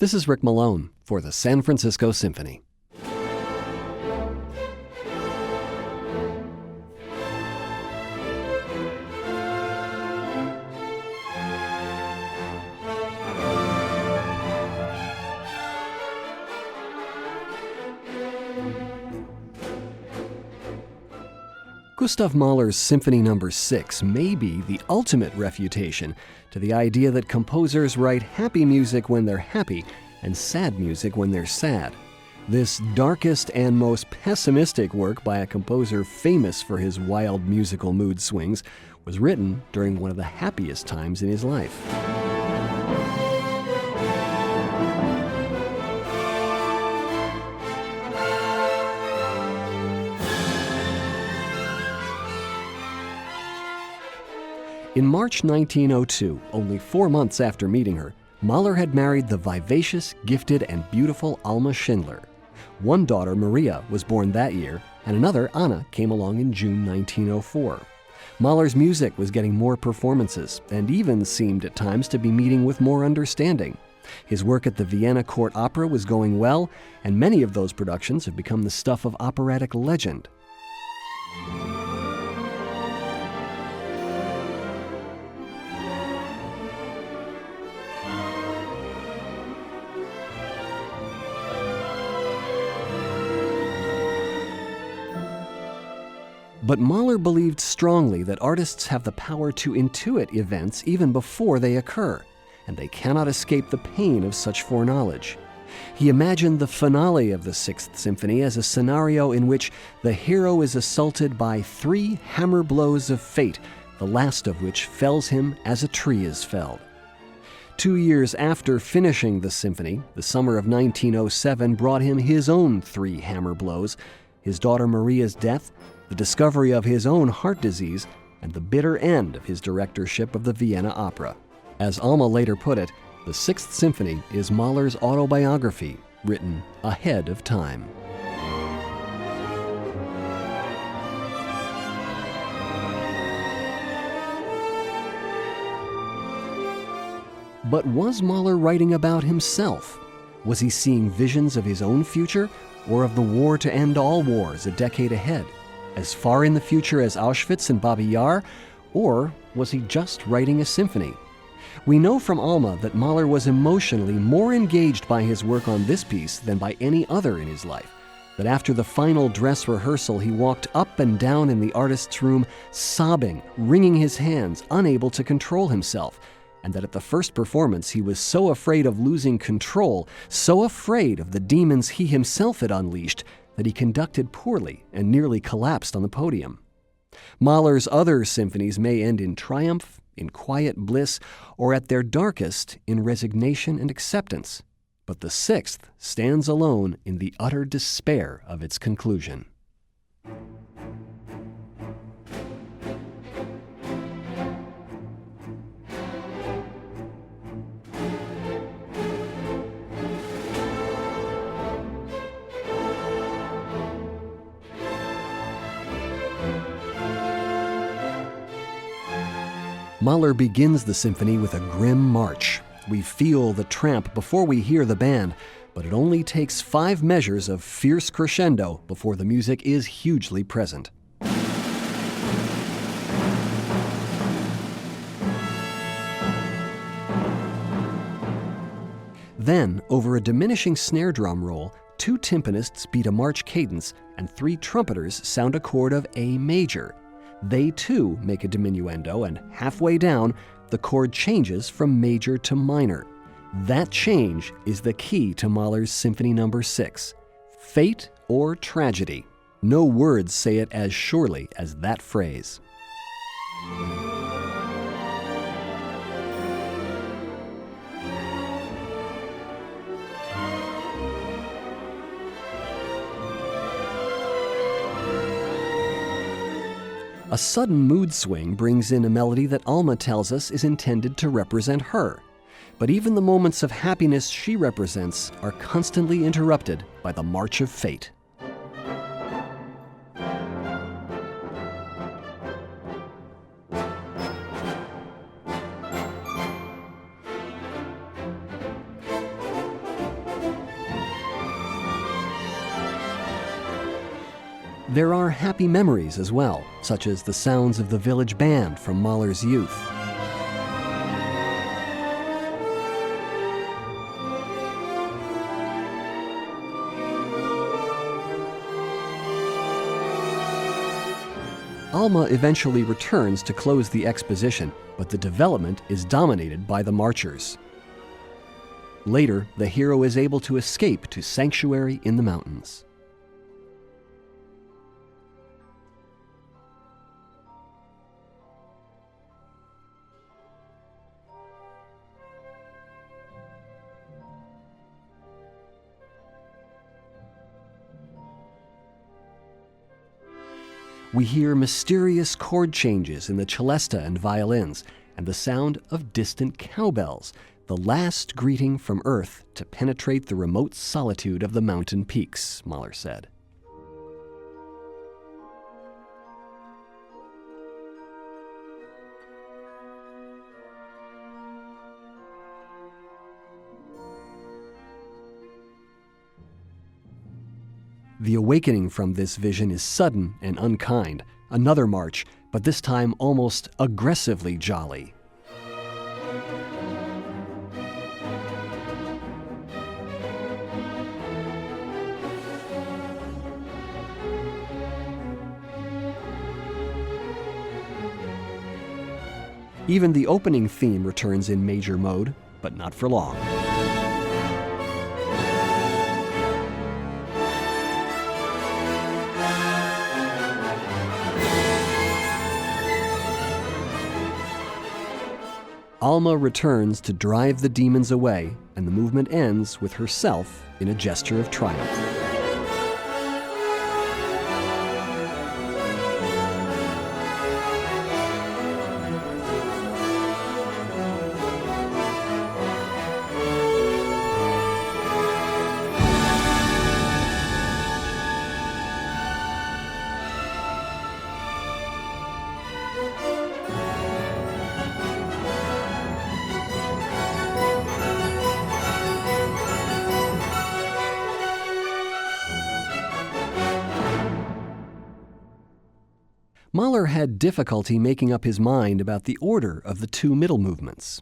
This is Rick Malone for the San Francisco Symphony. Gustav Mahler's Symphony No. 6 may be the ultimate refutation to the idea that composers write happy music when they're happy and sad music when they're sad. This darkest and most pessimistic work by a composer famous for his wild musical mood swings was written during one of the happiest times in his life. In March 1902, only 4 months after meeting her, Mahler had married the vivacious, gifted, and beautiful Alma Schindler. One daughter, Maria, was born that year, and another, Anna, came along in June 1904. Mahler's music was getting more performances, and even seemed at times to be meeting with more understanding. His work at the Vienna Court Opera was going well, and many of those productions have become the stuff of operatic legend. But Mahler believed strongly that artists have the power to intuit events even before they occur, and they cannot escape the pain of such foreknowledge. He imagined the finale of the Sixth Symphony as a scenario in which the hero is assaulted by 3 hammer blows of fate, the last of which fells him as a tree is felled. 2 years after finishing the symphony, the summer of 1907 brought him his own 3 hammer blows: his daughter Maria's death, the discovery of his own heart disease, and the bitter end of his directorship of the Vienna Opera. As Alma later put it, the Sixth Symphony is Mahler's autobiography, written ahead of time. But was Mahler writing about himself? Was he seeing visions of his own future, or of the war to end all wars a decade ahead? As far in the future as Auschwitz and Babi Yar, or was he just writing a symphony? We know from Alma that Mahler was emotionally more engaged by his work on this piece than by any other in his life, that after the final dress rehearsal he walked up and down in the artist's room sobbing, wringing his hands, unable to control himself, and that at the first performance he was so afraid of losing control, so afraid of the demons he himself had unleashed, that he conducted poorly and nearly collapsed on the podium. Mahler's other symphonies may end in triumph, in quiet bliss, or at their darkest in resignation and acceptance. But the Sixth stands alone in the utter despair of its conclusion. Mahler begins the symphony with a grim march. We feel the tramp before we hear the band, but it only takes 5 measures of fierce crescendo before the music is hugely present. Then, over a diminishing snare drum roll, 2 timpanists beat a march cadence and 3 trumpeters sound a chord of A major. They too make a diminuendo, and halfway down, the chord changes from major to minor. That change is the key to Mahler's Symphony No. 6. Fate or tragedy. No words say it as surely as that phrase. A sudden mood swing brings in a melody that Alma tells us is intended to represent her. But even the moments of happiness she represents are constantly interrupted by the march of fate. There are happy memories as well, such as the sounds of the village band from Mahler's youth. Alma eventually returns to close the exposition, but the development is dominated by the marchers. Later, the hero is able to escape to sanctuary in the mountains. We hear mysterious chord changes in the celesta and violins, and the sound of distant cowbells, the last greeting from Earth to penetrate the remote solitude of the mountain peaks, Mahler said. The awakening from this vision is sudden and unkind. Another march, but this time almost aggressively jolly. Even the opening theme returns in major mode, but not for long. Alma returns to drive the demons away, and the movement ends with herself in a gesture of triumph. Mahler had difficulty making up his mind about the order of the two middle movements.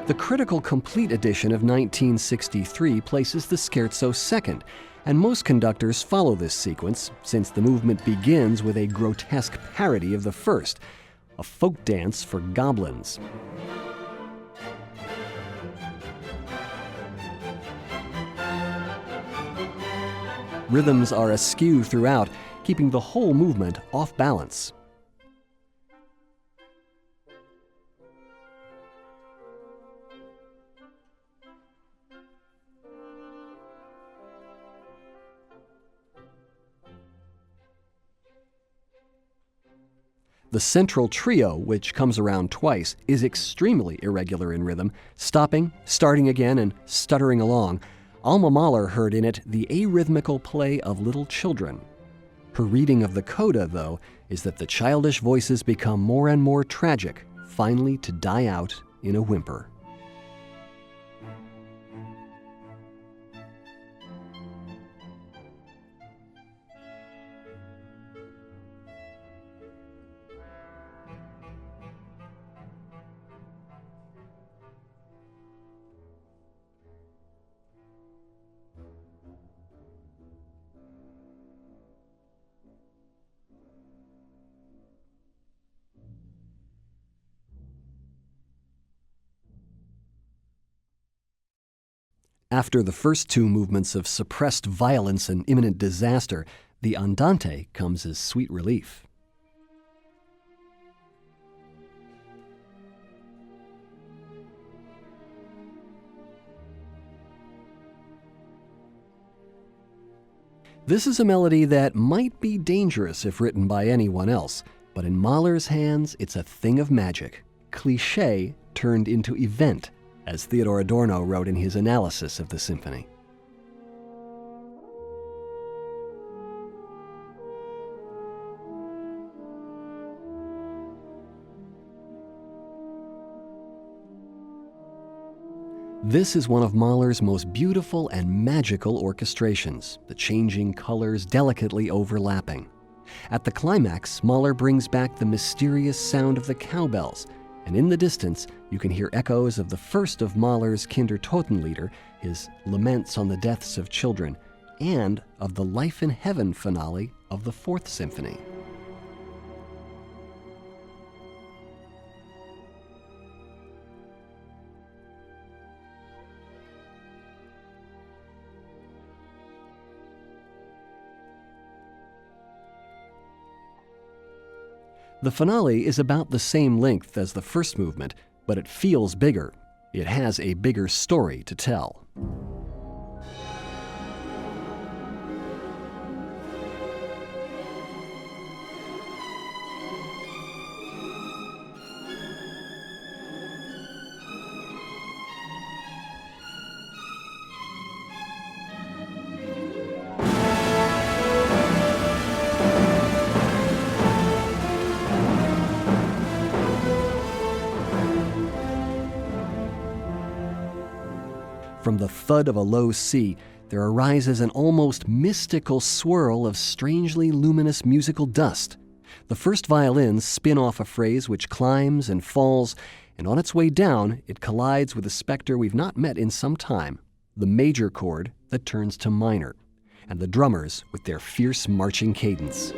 The critical complete edition of 1963 places the Scherzo second, and most conductors follow this sequence, since the movement begins with a grotesque parody of the first, a folk dance for goblins. Rhythms are askew throughout, keeping the whole movement off balance. The central trio, which comes around twice, is extremely irregular in rhythm, stopping, starting again, and stuttering along. Alma Mahler heard in it the arrhythmical play of little children. Her reading of the coda, though, is that the childish voices become more and more tragic, finally to die out in a whimper. After the first two movements of suppressed violence and imminent disaster, the Andante comes as sweet relief. This is a melody that might be dangerous if written by anyone else, but in Mahler's hands, it's a thing of magic, cliché turned into event, as Theodor Adorno wrote in his analysis of the symphony. This is one of Mahler's most beautiful and magical orchestrations, the changing colors delicately overlapping. At the climax, Mahler brings back the mysterious sound of the cowbells, and in the distance, you can hear echoes of the first of Mahler's Kindertotenlieder, his laments on the deaths of children, and of the Life in Heaven finale of the Fourth Symphony. The finale is about the same length as the first movement, but it feels bigger. It has a bigger story to tell. From the thud of a low C, there arises an almost mystical swirl of strangely luminous musical dust. The first violins spin off a phrase which climbs and falls, and on its way down, it collides with a specter we've not met in some time, the major chord that turns to minor, and the drummers with their fierce marching cadence.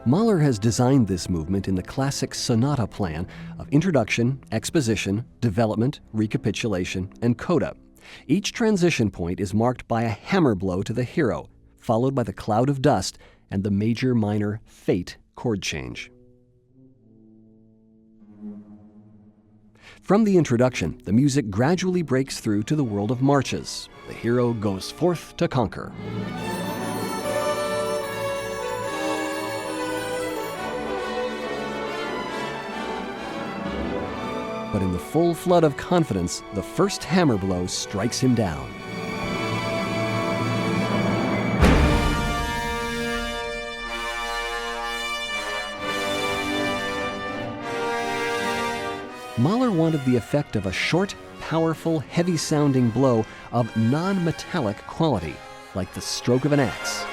Mahler has designed this movement in the classic sonata plan of introduction, exposition, development, recapitulation, and coda. Each transition point is marked by a hammer blow to the hero, followed by the cloud of dust and the major-minor fate chord change. From the introduction, the music gradually breaks through to the world of marches. The hero goes forth to conquer. But in the full flood of confidence, the first hammer blow strikes him down. Mahler wanted the effect of a short, powerful, heavy-sounding blow of non-metallic quality, like the stroke of an axe.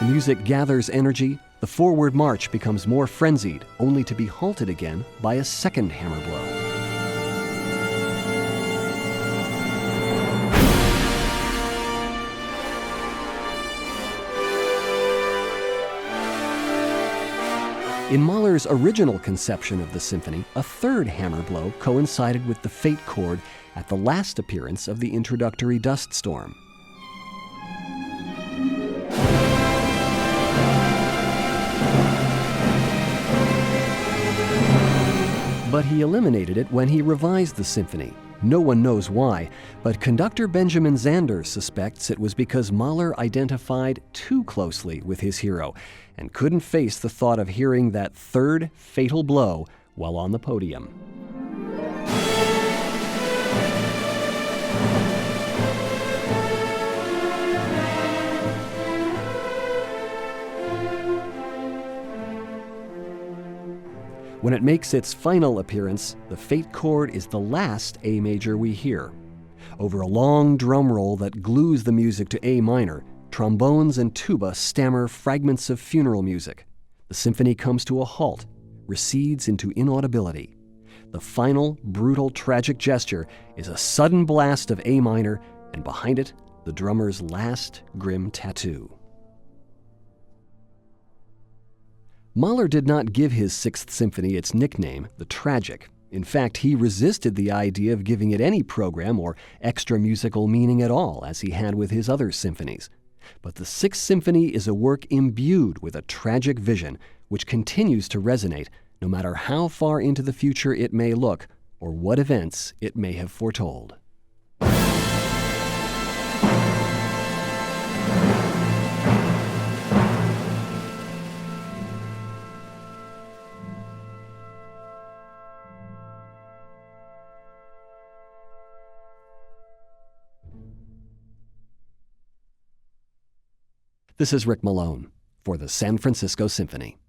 The music gathers energy. The forward march becomes more frenzied, only to be halted again by a second hammer blow. In Mahler's original conception of the symphony, a third hammer blow coincided with the fate chord at the last appearance of the introductory dust storm. But he eliminated it when he revised the symphony. No one knows why, but conductor Benjamin Zander suspects it was because Mahler identified too closely with his hero and couldn't face the thought of hearing that third fatal blow while on the podium. When it makes its final appearance, the fate chord is the last A major we hear. Over a long drum roll that glues the music to A minor, trombones and tuba stammer fragments of funeral music. The symphony comes to a halt, recedes into inaudibility. The final, brutal, tragic gesture is a sudden blast of A minor, and behind it, the drummer's last grim tattoo. Mahler did not give his Sixth Symphony its nickname, the Tragic. In fact, he resisted the idea of giving it any program or extra musical meaning at all, as he had with his other symphonies. But the Sixth Symphony is a work imbued with a tragic vision, which continues to resonate, no matter how far into the future it may look, or what events it may have foretold. This is Rick Malone for the San Francisco Symphony.